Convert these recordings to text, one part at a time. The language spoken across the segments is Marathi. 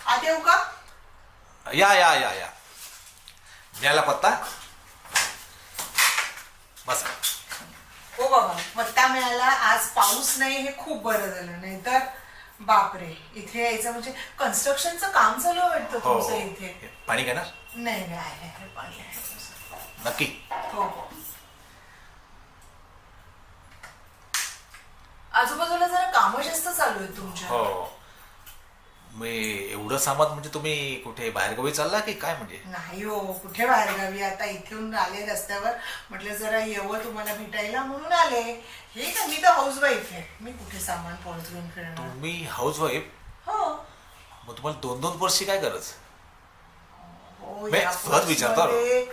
आत येऊ का? या या या या मिळाला पत्ता. बस. हो बाबा, पत्ता मिळाला. आज पाऊस नाही हे खूप बरं झालं, नाही तर बापरे इथे यायचं म्हणजे कन्स्ट्रक्शनचं काम चालू आहे वाटतं हो तुमचं इथे. पाणी घेणार? नाही नाही आहे पाणी आहे. नक्की? हो हो. आजूबाजूला जरा कामं जास्त चालू आहेत तुमच्या. हो. मी एवढं सामान म्हणजे तुम्ही कुठे बाहेरगावी चालला की काय म्हणजे? नाही हो, कुठे बाहेर गावी. आता इथून आले रस्त्यावर, म्हटलं जरा येवं तुम्हाला भेटायला म्हणून आले. हे का, मी तर हाऊसवाईफ आहे, मी कुठे सामान पळत घेऊन फिरणार. तुम्ही हाऊसवाईफ? हो मग तुम्हाला 2-2 पर्सची काय गरज? हो. मी या सहज विचारतो. पर्समध्ये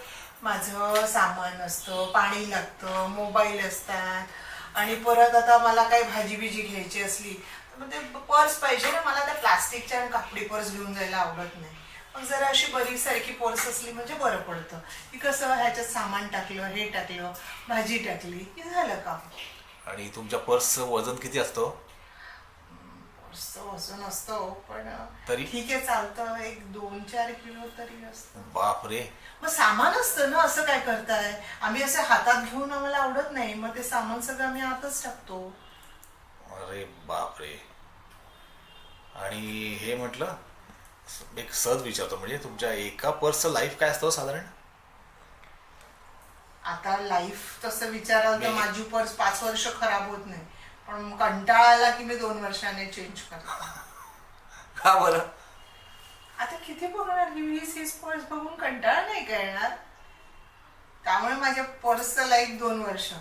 माझं सामान असतं, पाणी लागतं, मोबाईल असतात, आणि परत आता मला काही भाजी बिजी घ्यायची असली तर मग ते पर्स पाहिजे ना. मला त्या प्लास्टिकच्या आणि कापडी पर्स घेऊन जायला आवडत नाही. मग जरा अशी बरी सारखी पर्स असली म्हणजे बरं पडतं, की कसं ह्याच्यात सामान टाकलं, हे टाकलं, भाजी टाकली की झालं काम. आणि तुमच्या पर्सचं वजन किती असतं? पर्सचं वजन असतं पण तरी? ठीक आहे, चालतं. एक 2-4 किलो तरी असतं. बापरे. मग सामान असतं ना, असं काय करताय? आम्ही असे हातात घेऊन आम्हाला आवडत नाही, मग ते सामान सगळं आम्ही आतच टाकतो. अरे बापरे. आणि हे म्हटलं एक सहज विचारतो, म्हणजे तुमच्या एका पर्सचं लाईफ काय असतं साधारण? आता लाईफ तसं विचाराल तर मी- माझी पर्स 5 वर्ष खराब होत नाही, पण कंटाळा आला की मी 2 वर्षाने चेंज करतो. का बरं? आता किती बघणार, 20-30 पर्स बघून कंटाळा नाही करणार. त्यामुळे माझ्या पर्सचं लाईफ 2 वर्ष,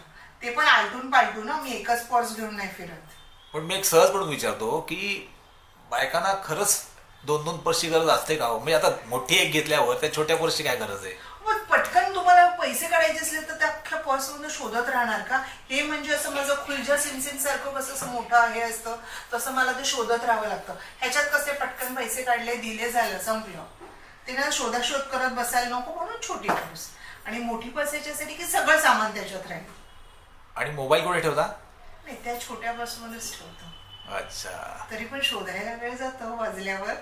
ते पण आलटून पालटून ना. मी एकच पर्स घेऊन नाही फिरत. पण मी एक सहज म्हणून विचारतो की बायकांना खरंच 2-2 पर्सची गरज असते का? म्हणजे आता मोठी एक घेतल्यावर त्या छोट्या पर्सची काय गरज आहे? मग पटकन तुम्हाला पैसे काढायचे असले तर त्या अख्ख्या पर्स मधून शोधत राहणार का? हे म्हणजे असं माझं खुलजा सिमसिम सारखं कसं असं मोठं हे असतं, तसं मला ते शोधत राहावं लागतं. ह्याच्यात कसे पटकन पैसे काढले, दिले, झालं, संपलं. ते ना शोधाशोध करत बसायला नको, म्हणून छोटी पर्स. आणि मोठी पर्स याच्यासाठी की सगळं सामान त्याच्यात राहील. आणि मोबाईल कुठे ठेवता? नाही, त्या छोट्या पर्समध्येच ठेवतो. अच्छा. तरी पण शोधायला वेळ जातो वाजल्यावर.